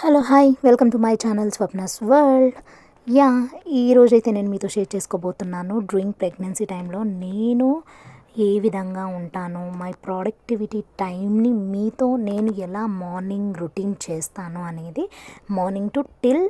Hello hi welcome to my channel Swapna's world. Yeah ఈరోజైతే నేను మీతో షేర్ చేసుకోబోతున్నాను డ్యూరింగ్ ప్రెగ్నెన్సీ టైంలో నేను ఏ విధంగా ఉంటాను, మై ప్రొడక్టివిటీ టైంని మీతో నేను ఎలా మార్నింగ్ రొటీన్ చేస్తాను అనేది, మార్నింగ్ టు టిల్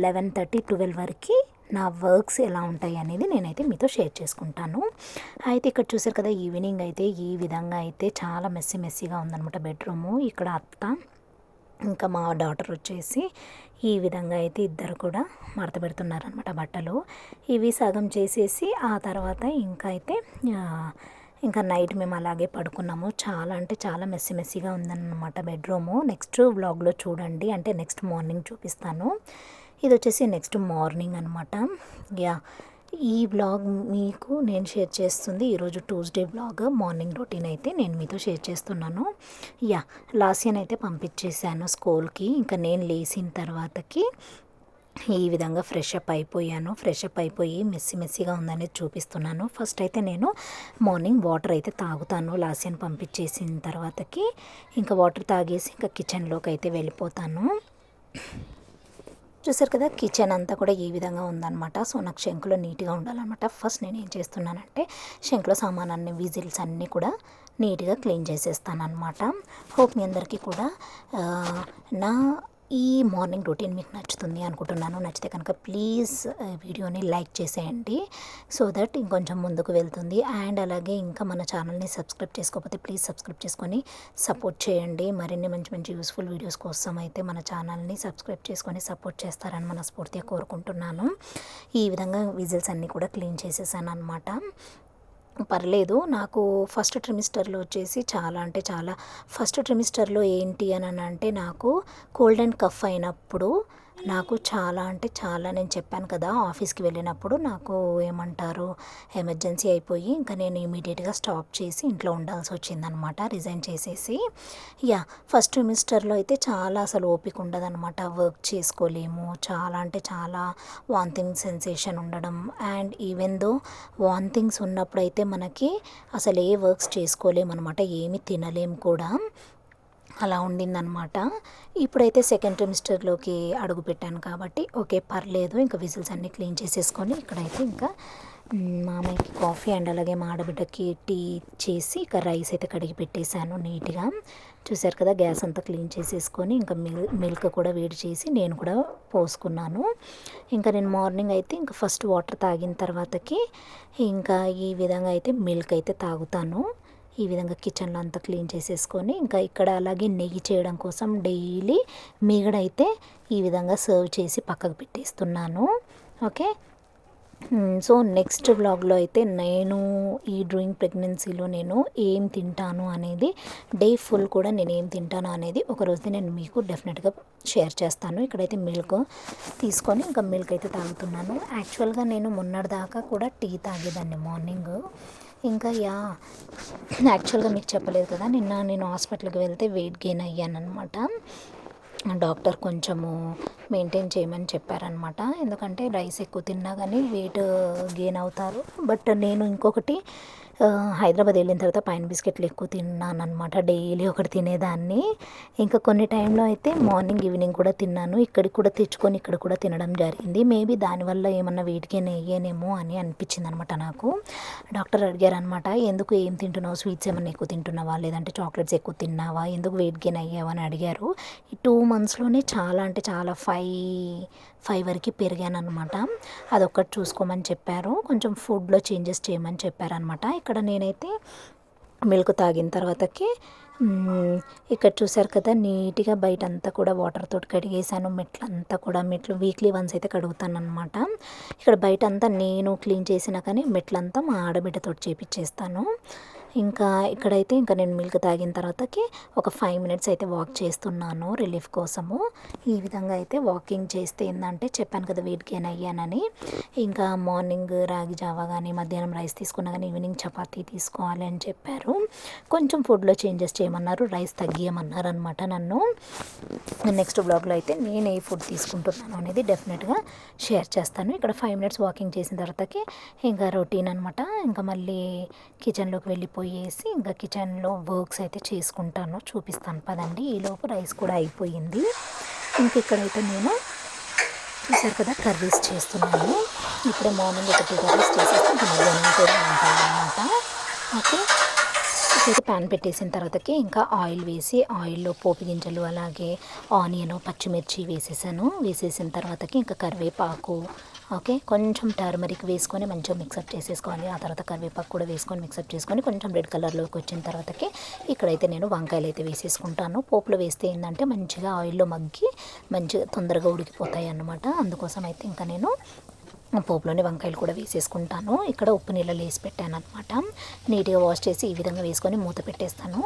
11:30-12 వరకు నా వర్క్స్ ఎలా ఉంటాయి అనేది నేనైతే మీతో షేర్ చేసుకుంటాను. అయితే ఇక్కడ చూసారు కదా, ఈవినింగ్ అయితే ఈ విధంగా అయితే చాలా మెస్సీగా ఉందన్నమాట బెడ్రూము. ఇక్కడ అత్త ఇంకా మా డాటర్ వచ్చేసి ఈ విధంగా అయితే ఇద్దరు కూడా మడత పెడుతున్నారనమాట బట్టలు. ఇవి సగం చేసేసి ఆ తర్వాత ఇంకా నైట్ మేము అలాగే పడుకున్నాము. చాలా అంటే చాలా మెస్సీగా ఉందన్నమాట బెడ్రూము. నెక్స్ట్ వ్లాగ్లో చూడండి, అంటే నెక్స్ట్ మార్నింగ్ చూపిస్తాను. ఇది వచ్చేసి నెక్స్ట్ మార్నింగ్ అనమాట. యా ఈ వ్లాగ్ మీకు నేను షేర్ చేస్తుంది ఈరోజు ట్యూస్డే వ్లాగ్. మార్నింగ్ రొటీన్ అయితే నేను మీతో షేర్ చేస్తున్నాను. యా లాస్యన్ అయితే పంపించేశాను స్కూల్కి. ఇంకా నేను లేచిన తర్వాతకి ఈ విధంగా ఫ్రెష్ అప్ అయిపోయి మెస్సీగా ఉందనేది చూపిస్తున్నాను. ఫస్ట్ అయితే నేను మార్నింగ్ వాటర్ అయితే తాగుతాను. లాస్యన్ పంపించేసిన తర్వాతకి ఇంకా వాటర్ తాగేసి ఇంకా కిచెన్లోకి అయితే వెళ్ళిపోతాను. చూసారు కదా, కిచెన్ అంతా కూడా ఈ విధంగా ఉందన్నమాట. సో నాకు షెంకులో నీట్గా ఉండాలన్నమాట. ఫస్ట్ నేను ఏం చేస్తున్నానంటే షెంకులో సామానాన్ని, విజిల్స్ అన్నీ కూడా నీట్గా క్లీన్ చేసేస్తానమాట. హోప్ మీ అందరికీ కూడా నా ఈ మార్నింగ్ రొటీన్ మీకు నచ్చుతుంది అనుకుంటున్నాను. నచ్చితే కనుక ప్లీజ్ వీడియోని లైక్ చేసేయండి, సో దట్ ఇంకొంచెం ముందుకు వెళ్తుంది. అండ్ అలాగే ఇంకా మన ఛానల్ని సబ్స్క్రైబ్ చేసుకోకపోతే ప్లీజ్ సబ్స్క్రైబ్ చేసుకొని సపోర్ట్ చేయండి. మరిన్ని మంచి యూస్ఫుల్ వీడియోస్ కోసం అయితే మన ఛానల్ని సబ్స్క్రైబ్ చేసుకొని సపోర్ట్ చేస్తారని మనస్ఫూర్తిగా కోరుకుంటున్నాను. ఈ విధంగా విజిల్స్ అన్నీ కూడా క్లీన్ చేసేసాను అనమాట. పర్లేదు, నాకు ఫస్ట్ ట్రిమిస్టర్లో వచ్చేసి ఫస్ట్ ట్రిమిస్టర్లో ఏంటి అని అంటే నాకు కోల్డ్ అండ్ కఫ్ అయినప్పుడు నాకు నేను చెప్పాను కదా, ఆఫీస్కి వెళ్ళినప్పుడు నాకు ఏమంటారు ఎమర్జెన్సీ అయిపోయి ఇంకా నేను ఇమీడియట్గా స్టాప్ చేసి ఇంట్లో ఉండాల్సి వచ్చిందనమాట, రిజైన్ చేసేసి. యా ఫస్ట్ ట్రిమిస్టర్లో అయితే చాలా అసలు ఓపిక ఉండదన్నమాట, వర్క్ చేసుకోలేము. చాలా వాంతింగ్ సెన్సేషన్ ఉండడం. అండ్ ఈవెన్ దో వాంతింగ్స్ ఉన్నప్పుడు అయితే మనకి అసలు ఏ వర్క్స్ చేసుకోలేమన్నమాట, ఏమి తినలేము కూడా. అలా ఉండిందనమాట. ఇప్పుడైతే సెకండ్ ట్రిమిస్టర్లోకి అడుగు పెట్టాను కాబట్టి ఓకే పర్లేదు. ఇంకా విజిల్స్ అన్నీ క్లీన్ చేసేసుకొని ఇక్కడైతే ఇంకా మామయ్యకి కాఫీ అండ్ అలాగే మా ఆడబిడ్డకి టీ చేసి ఇక రైస్ అయితే కడిగి పెట్టేశాను నీట్గా. చూసారు కదా, గ్యాస్ అంతా క్లీన్ చేసేసుకొని ఇంకా మిల్క్ కూడా వేడి చేసి నేను కూడా పోసుకున్నాను. ఇంకా నేను మార్నింగ్ అయితే ఇంకా ఫస్ట్ వాటర్ తాగిన తర్వాతకి ఇంకా ఈ విధంగా అయితే మిల్క్ అయితే తాగుతాను. ఈ విధంగా కిచెన్లో అంతా క్లీన్ చేసేసుకొని ఇంకా ఇక్కడ అలాగే నెయ్యి చేయడం కోసం డైలీ మీగడైతే ఈ విధంగా సర్వ్ చేసి పక్కకు పెట్టేస్తున్నాను. ఓకే, సో నెక్స్ట్ వ్లాగ్లో అయితే నేను ఈ డ్యూరింగ్ ప్రెగ్నెన్సీలో నేను ఏం తింటాను అనేది, డే ఫుల్ కూడా నేను ఏం తింటాను అనేది ఒకరోజు నేను మీకు డెఫినెట్గా షేర్ చేస్తాను. ఇక్కడైతే మిల్క్ తీసుకొని ఇంకా మిల్క్ అయితే తాగుతున్నాను. యాక్చువల్గా నేను మొన్నటిదాకా కూడా టీ తాగేదాన్ని మార్నింగ్. ఇంకా యాక్చువల్గా మీకు చెప్పలేదు కదా, నిన్న నేను హాస్పిటల్కి వెళ్తే వెయిట్ గెయిన్ అయ్యాను అనమాట. డాక్టర్ కొంచెము మెయింటైన్ చేయమని చెప్పారనమాట, ఎందుకంటే రైస్ ఎక్కువ తిన్నా కానీ వెయిట్ గెయిన్ అవుతారు. బట్ నేను ఇంకొకటి హైదరాబాద్ వెళ్ళిన తర్వాత పైన బిస్కెట్లు ఎక్కువ తిన్నాను అనమాట. డైలీ ఒకటి తినేదాన్ని. ఇంకా కొన్ని టైంలో అయితే మార్నింగ్ ఈవినింగ్ కూడా తిన్నాను. ఇక్కడికి కూడా తెచ్చుకొని ఇక్కడ కూడా తినడం జరిగింది. మేబీ దానివల్ల ఏమన్నా వెయిట్ గెయిన్ అయ్యానేమో అని అనిపించింది అనమాట నాకు. డాక్టర్ అడిగారనమాట, ఎందుకు ఏం తింటున్నావు, స్వీట్స్ ఏమన్నా ఎక్కువ తింటున్నావా, లేదంటే చాక్లెట్స్ ఎక్కువ తిన్నావా, ఎందుకు వెయిట్ గెయిన్ అయ్యావా అని అడిగారు. ఈ 2 మంత్స్లోనే చాలా 5 వరకు పెరిగాను అనమాట. అదొక్కటి చూసుకోమని చెప్పారు. కొంచెం ఫుడ్లో చేంజెస్ చేయమని చెప్పారనమాట. ఇక్కడ నేనైతే మిల్క్ తాగిన తర్వాతకి ఇక్కడ చూసారు కదా, నీట్గా బయట అంతా కూడా వాటర్ తోటి కడిగేసాను. మెట్లు వీక్లీ వన్స్ అయితే కడుగుతాను అనమాట. ఇక్కడ బయట అంతా నేను క్లీన్ చేసినా కానీ మెట్లంతా మా ఆడబిడ్డతో చేపించేస్తాను. ఇంకా ఇక్కడైతే ఇంకా నేను మిల్క్ తాగిన తర్వాతకి ఒక 5 మినిట్స్ అయితే వాక్ చేస్తున్నాను రిలీఫ్ కోసము. ఈ విధంగా అయితే వాకింగ్ చేస్తే ఏంటంటే చెప్పాను కదా వెయిట్ గెయిన్ అయ్యానని. ఇంకా మార్నింగ్ రాగి జావా కానీ, మధ్యాహ్నం రైస్ తీసుకున్నా కానీ ఈవినింగ్ చపాతీ తీసుకోవాలి అని చెప్పారు. కొంచెం ఫుడ్లో చేంజెస్ చేయమన్నారు, రైస్ తగ్గియమన్నారు అనమాట నన్ను. నెక్స్ట్ బ్లాగ్లో అయితే నేను ఏ ఫుడ్ తీసుకుంటున్నాను అనేది డెఫినెట్గా షేర్ చేస్తాను. ఇక్కడ 5 మినిట్స్ వాకింగ్ చేసిన తర్వాతకి ఇంకా రొటీన్ అనమాట. ఇంకా మళ్ళీ కిచెన్లోకి వెళ్ళిపోయేసి ఇంకా కిచెన్లో వర్క్స్ అయితే చేసుకుంటాను, చూపిస్తాను పదండి. ఈలోపు రైస్ కూడా అయిపోయింది. ఇంక ఇక్కడైతే నేను చూసారు కదా కర్రీస్ చేస్తున్నాను. ఇప్పుడే మార్నింగ్ ఒక 2 కర్రీస్ చేసేస్తే ఇంకా మధ్యాహ్నం కూడా ఉంటాయన్నమాట. ఓకే, ఇక్కడైతే ప్యాన్ పెట్టేసిన తర్వాతకి ఇంకా ఆయిల్ వేసి ఆయిల్లో పోపు గింజలు అలాగే ఆనియన్ పచ్చిమిర్చి వేసేసిన తర్వాతకి ఇంకా కరివేపాకు, ఓకే, కొంచెం టర్మరిక్ వేసుకొని మంచిగా మిక్సప్ చేసేసుకోవాలి. ఆ తర్వాత కరివేపాకు కూడా వేసుకొని మిక్సప్ చేసుకొని కొంచెం రెడ్ కలర్లోకి వచ్చిన తర్వాతకి ఇక్కడైతే నేను వంకాయలు అయితే వేసేసుకుంటాను. పోపులో వేస్తే ఏంటంటే మంచిగా ఆయిల్లో మగ్గి మంచిగా తొందరగా ఉడికిపోతాయి అన్నమాట. అందుకోసం అయితే ఇంకా నేను పోపులోనే వంకాయలు కూడా వేసేసుకుంటాను. ఇక్కడ ఉప్పు నీళ్ళలో వేసి పెట్టాను అనమాట. నీట్గా వాష్ చేసి ఈ విధంగా వేసుకొని మూత పెట్టేస్తాను.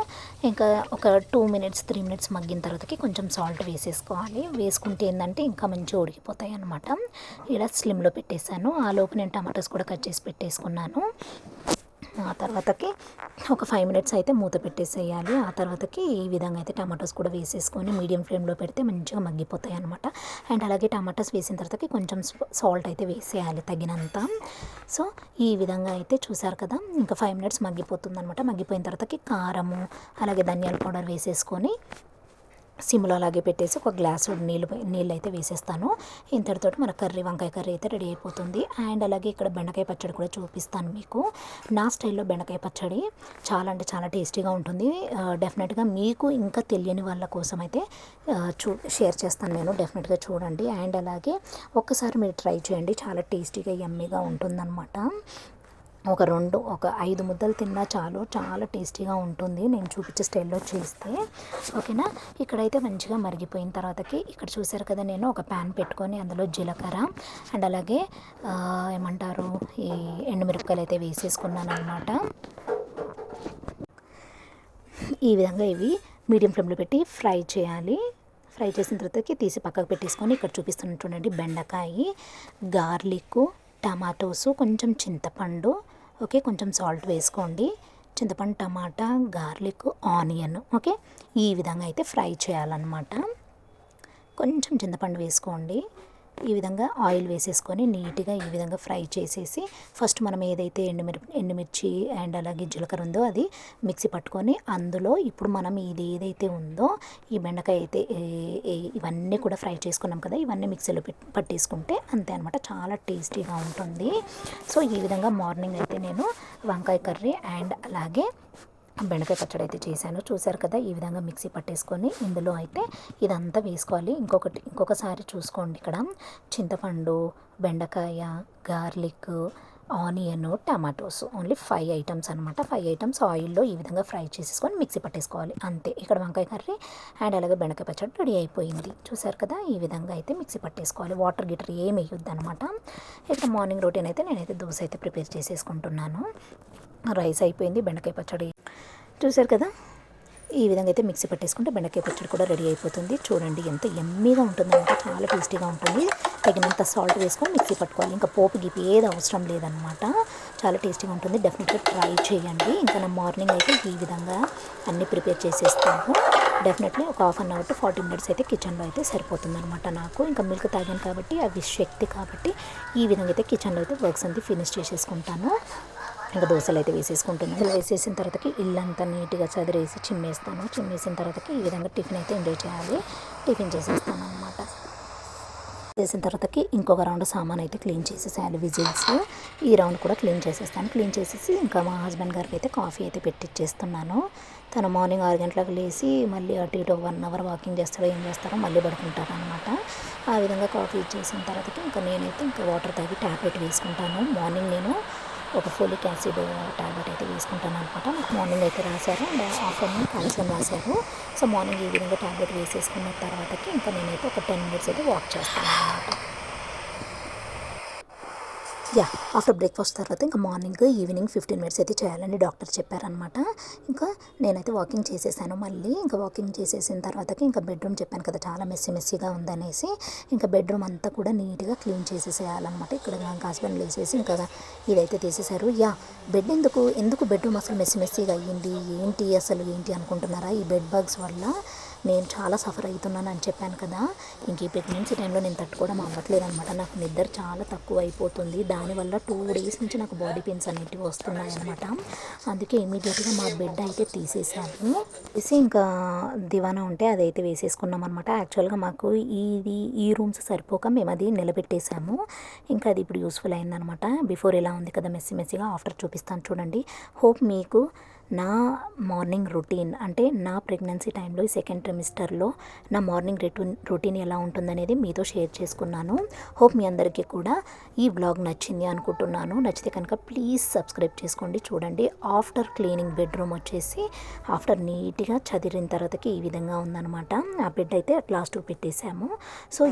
ఇంకా ఒక 2 మినిట్స్ 3 మినిట్స్ మగ్గిన తర్వాతకి కొంచెం సాల్ట్ వేసేసుకోవాలి. వేసుకుంటే ఏంటంటే ఇంకా మంచిగా ఉడికిపోతాయి అనమాట. ఇలా స్లిమ్లో పెట్టేశాను. ఆ లోపు నేను టమాటోస్ కూడా కట్ చేసి పెట్టేసుకున్నాను. ఆ తర్వాతకి ఒక 5 మినిట్స్ అయితే మూత పెట్టేసేయాలి. ఆ తర్వాతకి ఈ విధంగా అయితే టమాటోస్ కూడా వేసేసుకొని మీడియం ఫ్లేమ్లో పెడితే మంచిగా మగ్గిపోతాయి అనమాట. అండ్ అలాగే టమాటోస్ వేసిన తర్వాతకి కొంచెం సాల్ట్ అయితే వేసేయాలి తగినంత. సో ఈ విధంగా అయితే చూసారు కదా, ఇంకా 5 మినిట్స్ మగ్గిపోతుంది అనమాట. మగ్గిపోయిన తర్వాతకి కారము అలాగే ధనియాల పౌడర్ వేసేసుకొని సిమ్లో అలాగే పెట్టేసి ఒక గ్లాసు నీళ్ళు అయితే వేసేస్తాను. ఇంతటితో మన వంకాయ కర్రీ అయితే రెడీ అయిపోతుంది. అండ్ అలాగే ఇక్కడ బెండకాయ పచ్చడి కూడా చూపిస్తాను మీకు. నా స్టైల్లో బెండకాయ పచ్చడి చాలా అంటే చాలా టేస్టీగా ఉంటుంది. డెఫినెట్గా మీకు ఇంకా తెలియని వాళ్ళ కోసం అయితే షేర్ చేస్తాను నేను. డెఫినెట్గా చూడండి. అండ్ అలాగే ఒక్కసారి మీరు ట్రై చేయండి, చాలా టేస్టీగా యమ్మీగా ఉంటుందన్నమాట. ఒక 5 ముద్దలు తిన్నా చాలు, చాలా టేస్టీగా ఉంటుంది నేను చూపించే స్టైల్లో చేస్తే. ఓకేనా, ఇక్కడైతే మంచిగా మరిగిపోయిన తర్వాతకి ఇక్కడ చూసారు కదా, నేను ఒక ప్యాన్ పెట్టుకొని అందులో జీలకర్ర అండ్ అలాగే ఏమంటారు ఈ ఎండుమిరపకాయలు అయితే వేసేసుకున్నాను అనమాట. ఈ విధంగా ఇవి మీడియం ఫ్లేమ్లో పెట్టి ఫ్రై చేయాలి. ఫ్రై చేసిన తర్వాతకి తీసి పక్కకు పెట్టేసుకొని ఇక్కడ చూపిస్తున్నాను చూడండి, బెండకాయ, గార్లిక్, టమాటోసు, కొంచెం చింతపండు, ఓకే, కొంచెం సాల్ట్ వేసుకోండి. చింతపండు, టమాటా, గార్లిక్, ఆనియన్, ఓకే, ఈ విధంగా అయితే ఫ్రై చేయాలన్నమాట. కొంచెం చింతపండు వేసుకోండి. ఈ విధంగా ఆయిల్ వేసేసుకొని నీట్గా ఈ విధంగా ఫ్రై చేసేసి ఫస్ట్ మనం ఏదైతే ఎండుమిర్చి అండ్ అలాగే జీలకర్ర ఉందో అది మిక్సీ పట్టుకొని అందులో ఇప్పుడు మనం ఇది ఏదైతే ఉందో ఈ బెండకాయ అయితే ఇవన్నీ కూడా ఫ్రై చేసుకున్నాం కదా, ఇవన్నీ మిక్సీలో పట్టేసుకుంటే అంతే అనమాట. చాలా టేస్టీగా ఉంటుంది. సో ఈ విధంగా మార్నింగ్ అయితే నేను వంకాయ కర్రీ అండ్ అలాగే బెండకాయ పచ్చడి అయితే చేశాను. చూసారు కదా, ఈ విధంగా మిక్సీ పట్టేసుకొని ఇందులో అయితే ఇదంతా వేసుకోవాలి. ఇంకొకసారి చూసుకోండి, ఇక్కడ చింతపండు, బెండకాయ, garlic, onion, tomatoes, only 5 items అనమాట. 5 ఐటమ్స్ ఆయిల్లో ఈ విధంగా ఫ్రై చేసేసుకొని మిక్సీ పట్టేసుకోవాలి అంతే. ఇక్కడ వంకాయ కర్రీ అండ్ అలాగే బెండకాయ పచ్చడి రెడీ అయిపోయింది. చూసారు కదా, ఈ విధంగా అయితే మిక్సీ పట్టేసుకోవాలి. వాటర్ గిటర్ ఏమి వేయొద్దు అనమాట. ఇక్కడ మార్నింగ్ రొటీన్ అయితే నేనైతే దోశ అయితే ప్రిపేర్ చేసేసుకుంటున్నాను. రైస్ అయిపోయింది, బెండకాయ పచ్చడి చూసారు కదా, ఈ విధంగా అయితే మిక్సీ పట్టేసుకుంటే బెండకాయ పచ్చడి కూడా రెడీ అయిపోతుంది. చూడండి ఎంత యమ్మీగా ఉంటుందంటే చాలా టేస్టీగా ఉంటుంది. తగినంత సాల్ట్ వేసుకొని మిక్సీ పట్టుకోవాలి. ఇంకా పోపు గిపి ఏది అవసరం లేదనమాట. చాలా టేస్టీగా ఉంటుంది. డెఫినెట్గా ట్రై చేయండి. ఇంకా నా మార్నింగ్ అయితే ఈ విధంగా అన్నీ ప్రిపేర్ చేసేస్తాను. డెఫినెట్లీ ఒక 1/2 అవర్ టు 40 మినిట్స్ అయితే కిచెన్లో అయితే సరిపోతుంది అనమాట నాకు. ఇంకా మిల్క్ తాగాను కాబట్టి అవి శక్తి కాబట్టి ఈ విధంగా అయితే కిచెన్లో అయితే వర్క్స్ అంతా ఫినిష్ చేసేసుకుంటాను. ఇంకా దోశలు అయితే వేసేసుకుంటున్నాను. ఇలా వేసేసిన తర్వాతకి ఇల్లంతా నీట్గా చదిరేసి చిమ్మేసిన తర్వాతకి ఈ విధంగా టిఫిన్ అయితే ఎంజాయ్ చేయాలి. టిఫిన్ చేసేస్తాను అనమాట. చేసిన తర్వాతకి ఇంకొక రౌండ్ సామాన్ అయితే క్లీన్ చేసేసేయాలి. విజిల్స్ ఈ రౌండ్ కూడా క్లీన్ చేసేస్తాను. క్లీన్ చేసేసి ఇంకా మా హస్బెండ్ గారికి అయితే కాఫీ అయితే పెట్టిచ్చేస్తున్నాను. తను మార్నింగ్ 6 గంటలకు లేచి మళ్ళీ అటు ఇటు 1 అవర్ వాకింగ్ చేస్తాడో ఏం చేస్తారో మళ్ళీ పడుకుంటారు అనమాట. ఆ విధంగా కాఫీ ఇచ్చేసిన తర్వాతకి ఇంకా నేనైతే ఇంకా వాటర్ తాగి ట్యాబ్లెట్ వేసుకుంటాను. మార్నింగ్ నేను ఒక ఫోలిక్ యాసిడ్ టాబ్లెట్ అయితే వేసుకుంటాను అనమాట. నాకు మార్నింగ్ అయితే రాశారు అండ్ ఆఫ్టర్నూన్ కాల్షియం రాశారు. సో మార్నింగ్ ఈ విధంగా టాబ్లెట్ వేసేసుకున్న తర్వాతకి ఇంకా నేనైతే ఒక 10 మినిట్స్ అయితే వాక్ చేస్తాను అనమాట. ఆఫ్టర్ బ్రేక్ఫాస్ట్ తర్వాత ఇంకా మార్నింగ్ ఈవినింగ్ 15 మినిట్స్ అయితే చేయాలని డాక్టర్ చెప్పారనమాట. ఇంకా నేనైతే వాకింగ్ చేసేసాను. మళ్ళీ ఇంకా వాకింగ్ చేసేసిన తర్వాతకి ఇంకా బెడ్రూమ్ చెప్పాను కదా చాలా మెస్సీగా ఉందనేసి ఇంకా బెడ్రూమ్ అంతా కూడా నీట్గా క్లీన్ చేసేసేయాలన్నమాట. ఇక్కడ ఇంకా హస్బెండ్ లేసేసి ఇంకా ఇదైతే తీసేశారు. బెడ్ ఎందుకు బెడ్రూమ్ అసలు మెస్సీగా అయ్యింది ఏంటి అనుకుంటున్నారా? ఈ బెడ్ బగ్స్ వల్ల నేను చాలా సఫర్ అవుతున్నాను అని చెప్పాను కదా. ఇంక ఈ ప్రెగ్నెన్సీ టైంలో నేను తట్టుకోవడం అవ్వట్లేదు అనమాట. నాకు నిద్ర చాలా తక్కువ అయిపోతుంది. దానివల్ల 2 డేస్ నుంచి నాకు బాడీ పెయిన్స్ అనేటివి వస్తున్నాయి అనమాట. అందుకే ఇమీడియట్గా మా బెడ్ అయితే తీసేసాము. తీసి ఇంకా దివానా ఉంటే అదైతే వేసేసుకున్నాం అనమాట. యాక్చువల్గా మాకు ఈ రూమ్స్ సరిపోక మేము అది నిలబెట్టేసాము. ఇంకా అది ఇప్పుడు యూస్ఫుల్ అయిందనమాట. బిఫోర్ ఎలా ఉంది కదా మెస్సీగా, ఆఫ్టర్ చూపిస్తాను చూడండి. హోప్ మీకు నా మార్నింగ్ రొటీన్ అంటే నా ప్రెగ్నెన్సీ టైంలో ఈ సెకండ్ ట్రిమిస్టర్లో నా మార్నింగ్ రొటీన్ ఎలా ఉంటుందనేది మీతో షేర్ చేసుకున్నాను. హోప్ మీ అందరికీ కూడా ఈ వ్లాగ్ నచ్చింది అనుకుంటున్నాను. నచ్చితే కనుక ప్లీజ్ సబ్స్క్రైబ్ చేసుకోండి. చూడండి, ఆఫ్టర్ క్లీనింగ్ బెడ్రూమ్ వచ్చేసి ఆఫ్టర్ నీట్గా చదిరిన తర్వాతకి ఈ విధంగా ఉందన్నమాట. ఆ బెడ్ అయితే లాస్ట్ పెట్టేశాము. సో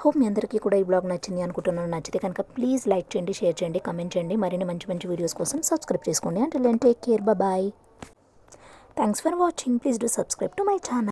హోప్ మీ అందరికీ కూడా ఈ వ్లాగ్ నచ్చింది అనుకుంటున్నాను. నచ్చితే కనుక ప్లీజ్ లైక్ చేయండి, షేర్ చేయండి, కమెంట్ చేయండి. మరిన్ని మంచి మంచి వీడియోస్ కోసం సబ్స్క్రైబ్ చేసుకోండి. అంటే take care, bye. Thanks for watching. Please do subscribe to my channel.